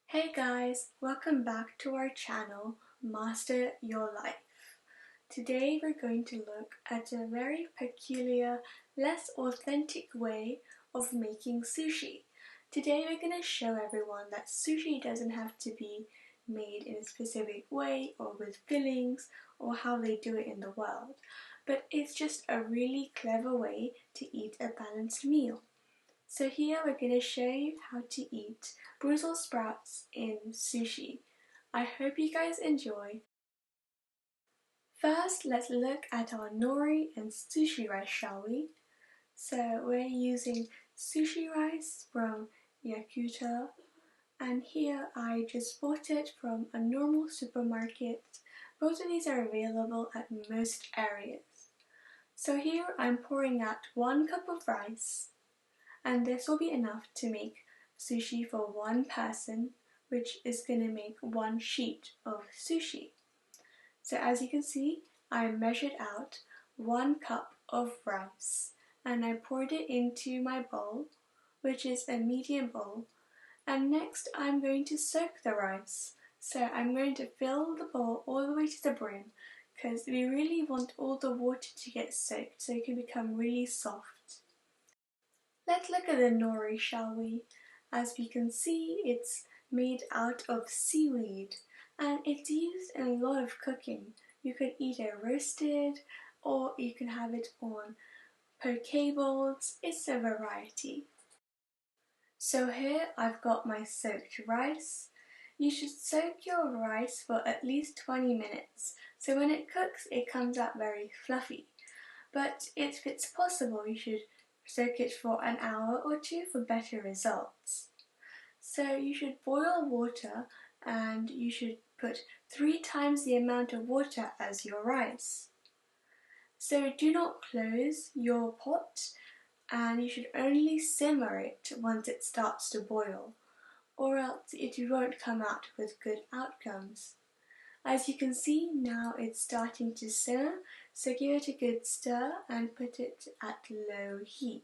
Hey guys, welcome back to our channel, Master Your Life. Today we're going to look at a very peculiar, less authentic way of making sushi. Today we're going to show everyone that sushi doesn't have to be made in a specific way or with fillings or how they do it in the world, but it's just a really clever way to eat a balanced meal. So here we're going to show you how to eat Brussel sprouts in sushi. I hope you guys enjoy. First, let's look at our nori and sushi rice, shall we? So we're using sushi rice from Yakuta, and here I just bought it from a normal supermarket. Both of these are available at most areas. So here I'm pouring out 1 cup of rice, and this will be enough to make sushi for one person, which is going to make 1 sheet of sushi. So as you can see, I measured out 1 cup of rice and I poured it into my bowl, which is a medium bowl, and next I'm going to soak the rice. So I'm going to fill the bowl all the way to the brim because we really want all the water to get soaked so it can become really soft. Let's look at the nori, shall we? As we can see, it's made out of seaweed and it's used in a lot of cooking. You could eat it roasted or you can have it on poke bowls. It's a variety. So here I've got my soaked rice. You should soak your rice for at least 20 minutes, so when it cooks it comes out very fluffy. But if it's possible, you should soak it for an hour or 2 for better results. So you should boil water and you should put 3 times the amount of water as your rice. So do not close your pot and you should only simmer it once it starts to boil, or else it won't come out with good outcomes. As you can see, now it's starting to simmer, so give it a good stir and put it at low heat.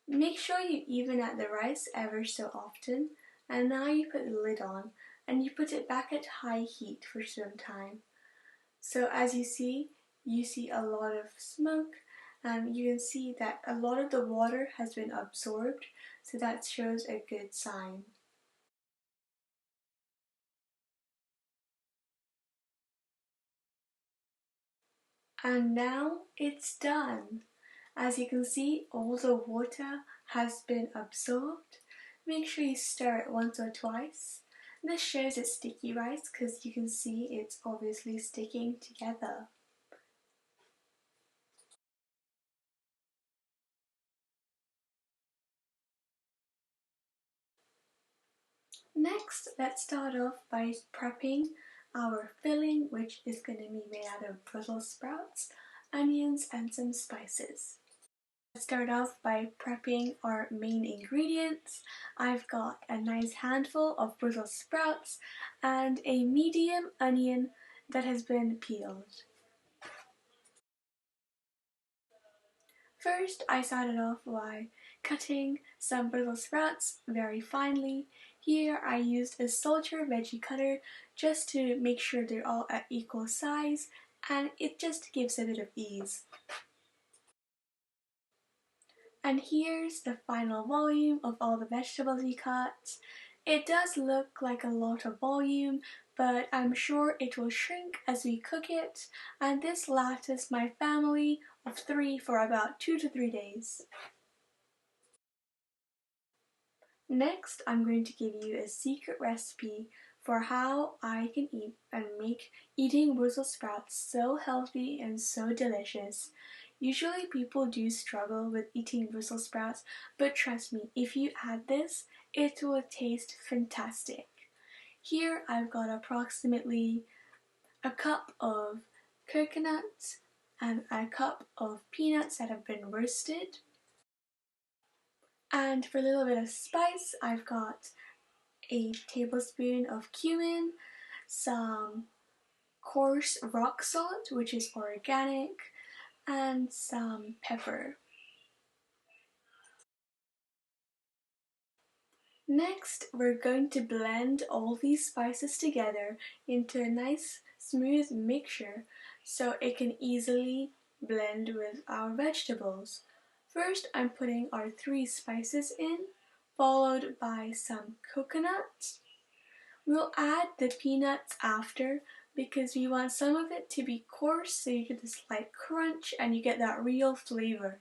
Make sure you even out the rice ever so often, and now you put the lid on and you put it back at high heat for some time. So as you see a lot of smoke, and you can see that a lot of the water has been absorbed, so that shows a good sign. And now it's done. As you can see, all the water has been absorbed. Make sure you stir it once or twice. This shows it's sticky rice because you can see it's obviously sticking together. Next, let's start off by prepping our filling, which is going to be made out of Brussels sprouts, onions and some spices. Let's start off by prepping our main ingredients. I've got a nice handful of Brussels sprouts and a medium onion that has been peeled. First, I started off by cutting some Brussels sprouts very finely. Here I used a Soldier veggie cutter just to make sure they're all at equal size, and it just gives a bit of ease. And here's the final volume of all the vegetables we cut. It does look like a lot of volume, but I'm sure it will shrink as we cook it, and this lasts my family of 3 for about 2 to 3 days. Next, I'm going to give you a secret recipe for how I can eat and make eating Brussels sprouts so healthy and so delicious. Usually people do struggle with eating Brussels sprouts, but trust me, if you add this, it will taste fantastic. Here I've got approximately a cup of coconut and a cup of peanuts that have been roasted. And for a little bit of spice, I've got a tablespoon of cumin, some coarse rock salt, which is organic, and some pepper. Next, we're going to blend all these spices together into a nice smooth mixture so it can easily blend with our vegetables. First, I'm putting our 3 spices in, followed by some coconut. We'll add the peanuts after because we want some of it to be coarse so you get the slight crunch and you get that real flavor.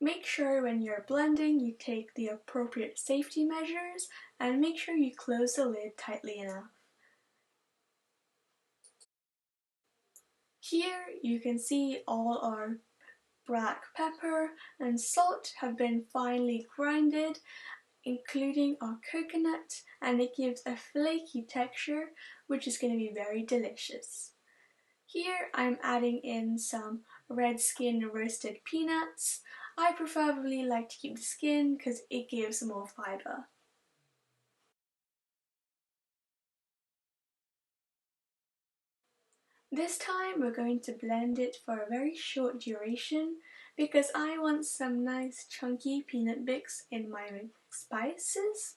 Make sure when you're blending you take the appropriate safety measures and make sure you close the lid tightly enough. Here you can see all our black pepper and salt have been finely grinded, including our coconut, and it gives a flaky texture which is going to be very delicious. Here I'm adding in some red skin roasted peanuts. I preferably like to keep the skin because it gives more fibre. This time we're going to blend it for a very short duration because I want some nice chunky peanut bits in my spices.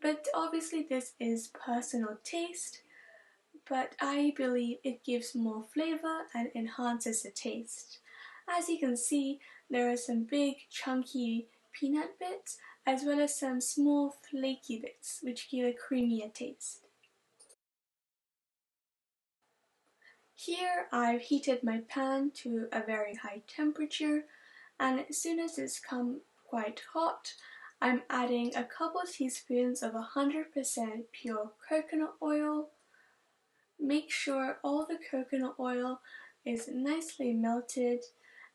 But obviously this is personal taste, but I believe it gives more flavour and enhances the taste. As you can see, there are some big chunky peanut bits as well as some small flaky bits which give a creamier taste. Here I've heated my pan to a very high temperature, and as soon as it's come quite hot, I'm adding a couple teaspoons of 100% pure coconut oil. Make sure all the coconut oil is nicely melted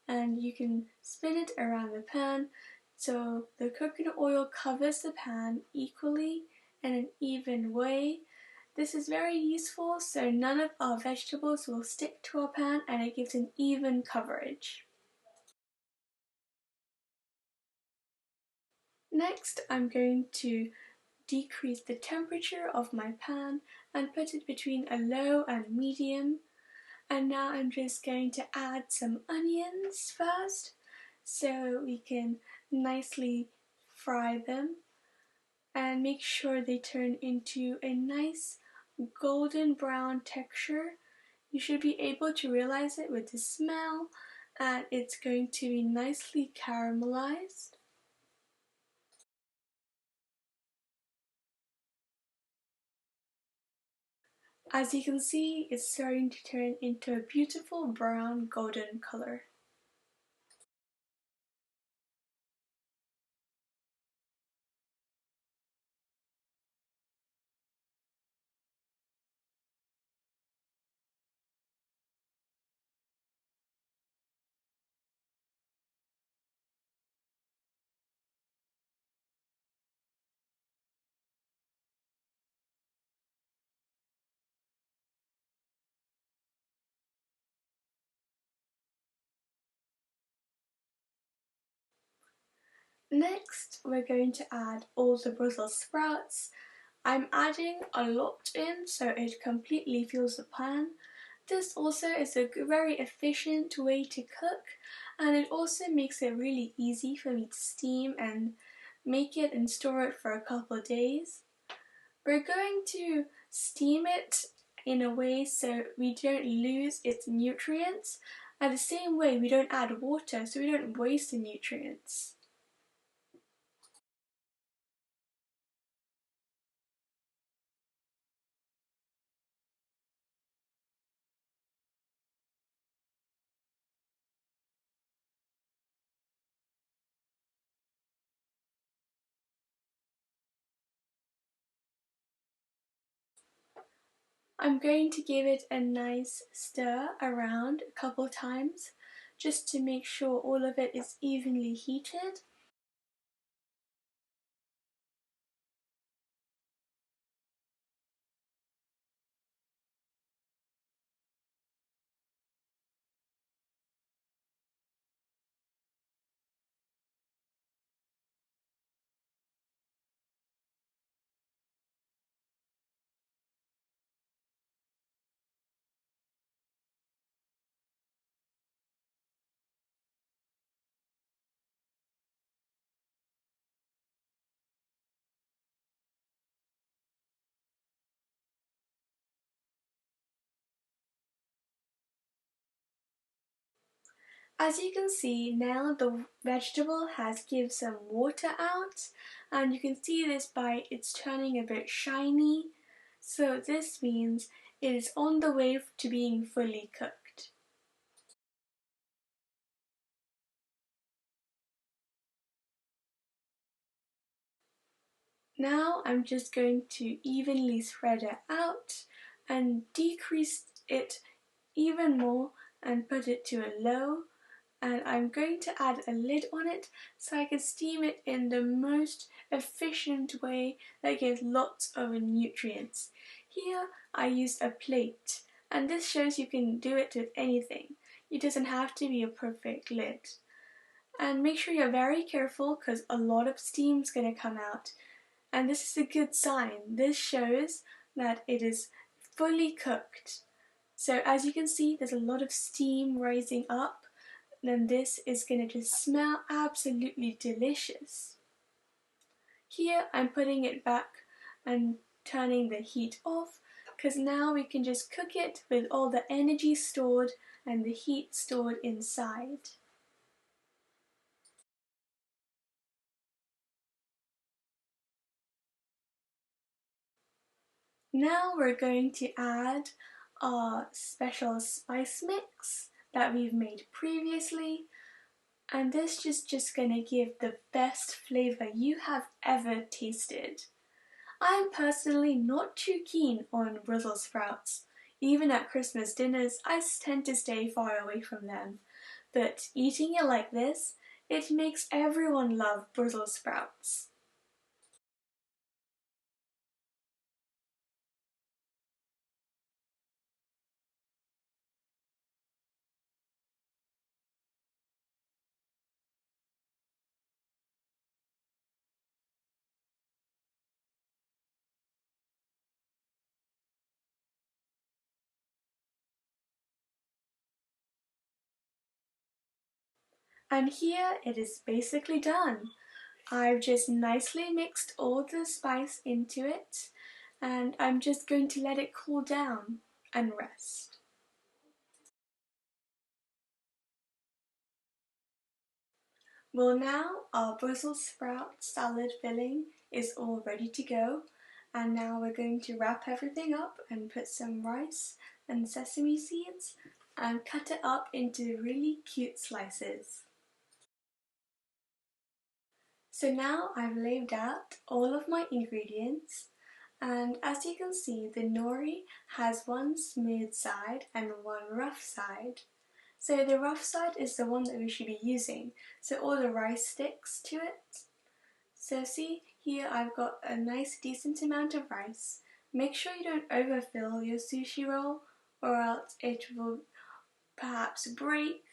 and you can spin it around the pan so the coconut oil covers the pan equally in an even way. This is very useful so none of our vegetables will stick to our pan and it gives an even coverage. Next, I'm going to decrease the temperature of my pan and put it between a low and medium. And now I'm just going to add some onions first so we can nicely fry them and make sure they turn into a nice golden brown texture. You should be able to realize it with the smell, and it's going to be nicely caramelized. As you can see, it's starting to turn into a beautiful brown golden color. Next, we're going to add all the Brussels sprouts. I'm adding a lot in so it completely fills the pan. This also is a very efficient way to cook, and it also makes it really easy for me to steam and make it and store it for a couple of days. We're going to steam it in a way so we don't lose its nutrients, and the same way we don't add water so we don't waste the nutrients. I'm going to give it a nice stir around a couple times just to make sure all of it is evenly heated. As you can see now, the vegetable has given some water out, and you can see this by it's turning a bit shiny. So this means it is on the way to being fully cooked. Now I'm just going to evenly spread it out and decrease it even more and put it to a low, and I'm going to add a lid on it so I can steam it in the most efficient way that gives lots of nutrients. Here I used a plate, and this shows you can do it with anything. It doesn't have to be a perfect lid. And make sure you're very careful because a lot of steam's going to come out. And this is a good sign. This shows that it is fully cooked. So as you can see, there's a lot of steam rising up. Then this is going to just smell absolutely delicious. Here I'm putting it back and turning the heat off because now we can just cook it with all the energy stored and the heat stored inside. Now we're going to add our special spice mix that we've made previously, and this is just going to give the best flavour you have ever tasted. I'm personally not too keen on Brussel sprouts. Even at Christmas dinners, I tend to stay far away from them. But eating it like this, it makes everyone love Brussel sprouts. And here it is basically done. I've just nicely mixed all the spice into it, and I'm just going to let it cool down and rest. Well, now our Brussels sprout salad filling is all ready to go, and now we're going to wrap everything up and put some rice and sesame seeds and cut it up into really cute slices. So now I've laid out all of my ingredients, and as you can see, the nori has one smooth side and one rough side. So the rough side is the one that we should be using, so all the rice sticks to it. So see, here I've got a nice decent amount of rice. Make sure you don't overfill your sushi roll or else it will perhaps break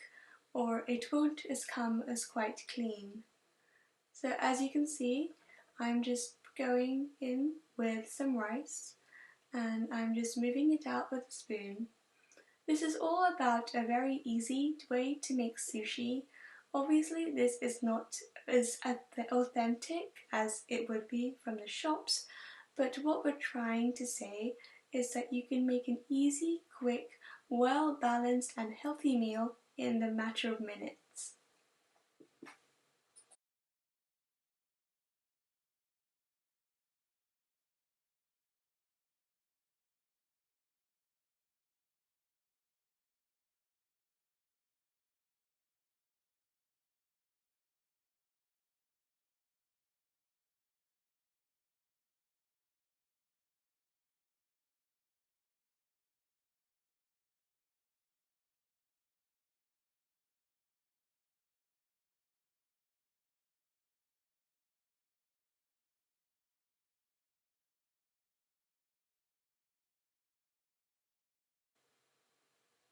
or it won't come as quite clean. So as you can see, I'm just going in with some rice and I'm just moving it out with a spoon. This is all about a very easy way to make sushi. Obviously this is not as authentic as it would be from the shops, but what we're trying to say is that you can make an easy, quick, well-balanced and healthy meal in the matter of minutes.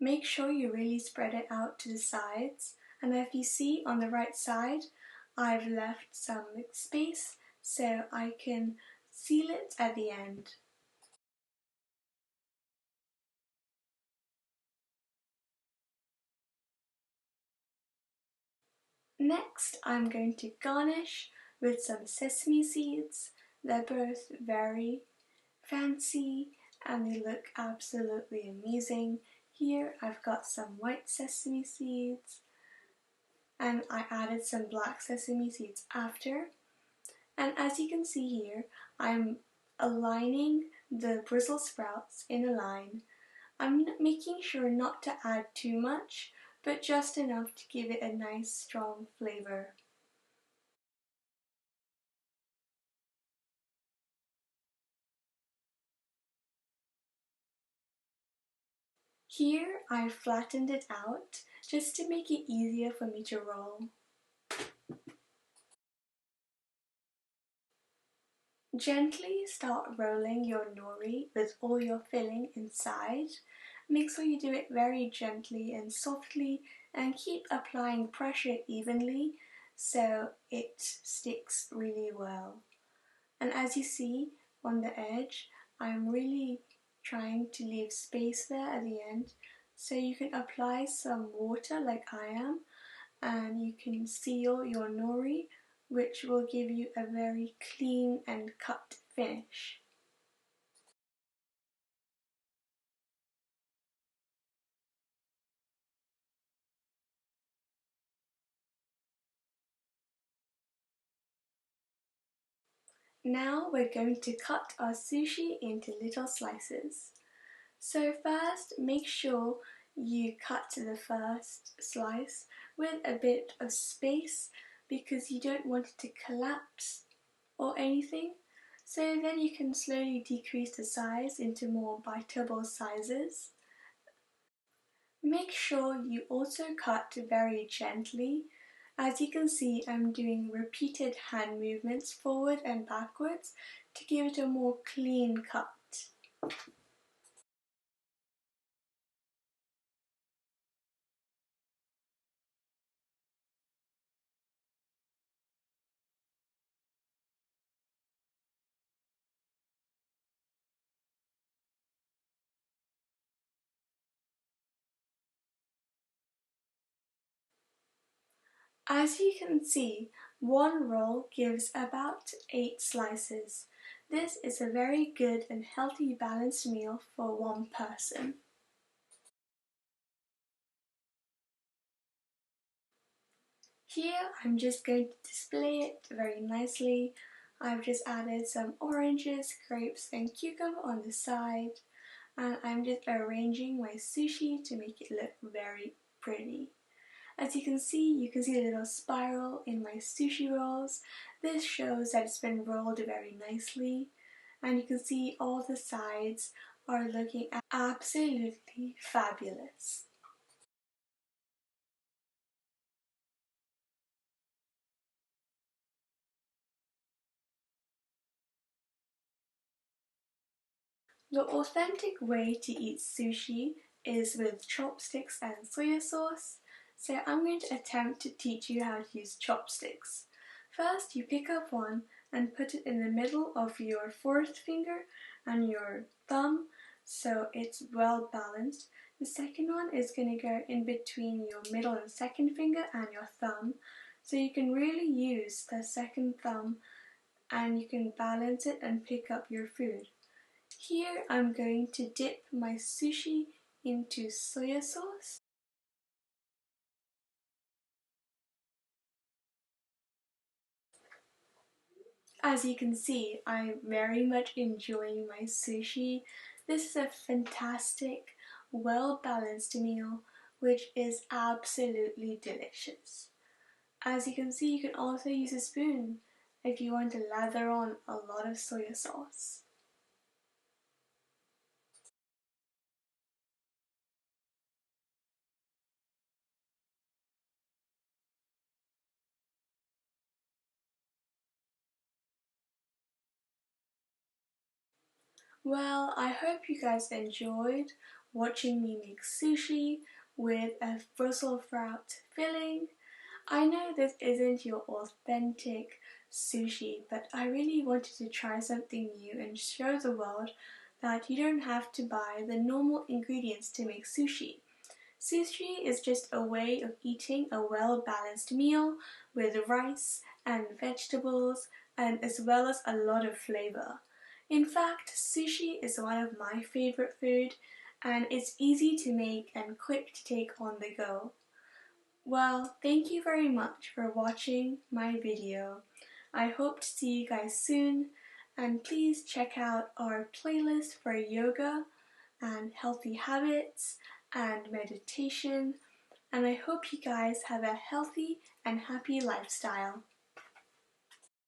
Make sure you really spread it out to the sides, and if you see on the right side I've left some space so I can seal it at the end. Next I'm going to garnish with some sesame seeds. They're both very fancy and they look absolutely amazing. Here I've got some white sesame seeds and I added some black sesame seeds after. And as you can see here, I'm aligning the Brussels sprouts in a line. I'm making sure not to add too much, but just enough to give it a nice strong flavor. Here I flattened it out just to make it easier for me to roll. Gently start rolling your nori with all your filling inside. Make sure you do it very gently and softly and keep applying pressure evenly so it sticks really well. And as you see on the edge, I'm really trying to leave space there at the end so you can apply some water like I am, and you can seal your nori, which will give you a very clean and cut finish. Now we're going to cut our sushi into little slices. So first, make sure you cut the first slice with a bit of space because you don't want it to collapse or anything. So then you can slowly decrease the size into more biteable sizes. Make sure you also cut very gently. As you can see, I'm doing repeated hand movements forward and backwards to give it a more clean cut. As you can see, one roll gives about 8 slices. This is a very good and healthy balanced meal for one person. Here I'm just going to display it very nicely. I've just added some oranges, grapes and cucumber on the side, and I'm just arranging my sushi to make it look very pretty. As you can see a little spiral in my sushi rolls. This shows that it's been rolled very nicely, and you can see all the sides are looking absolutely fabulous. The authentic way to eat sushi is with chopsticks and soya sauce, so I'm going to attempt to teach you how to use chopsticks. First, you pick up one and put it in the middle of your fourth finger and your thumb so it's well balanced. The second one is going to go in between your middle and second finger and your thumb, so you can really use the second thumb and you can balance it and pick up your food. Here I'm going to dip my sushi into soya sauce. As you can see, I'm very much enjoying my sushi. This is a fantastic, well-balanced meal which is absolutely delicious. As you can see, you can also use a spoon if you want to lather on a lot of soya sauce. Well, I hope you guys enjoyed watching me make sushi with a Brussels sprout filling. I know this isn't your authentic sushi, but I really wanted to try something new and show the world that you don't have to buy the normal ingredients to make sushi. Sushi is just a way of eating a well-balanced meal with rice and vegetables and as well as a lot of flavor. In fact, sushi is one of my favorite food and it's easy to make and quick to take on the go. Well, thank you very much for watching my video. I hope to see you guys soon, and please check out our playlist for yoga and healthy habits and meditation, and I hope you guys have a healthy and happy lifestyle.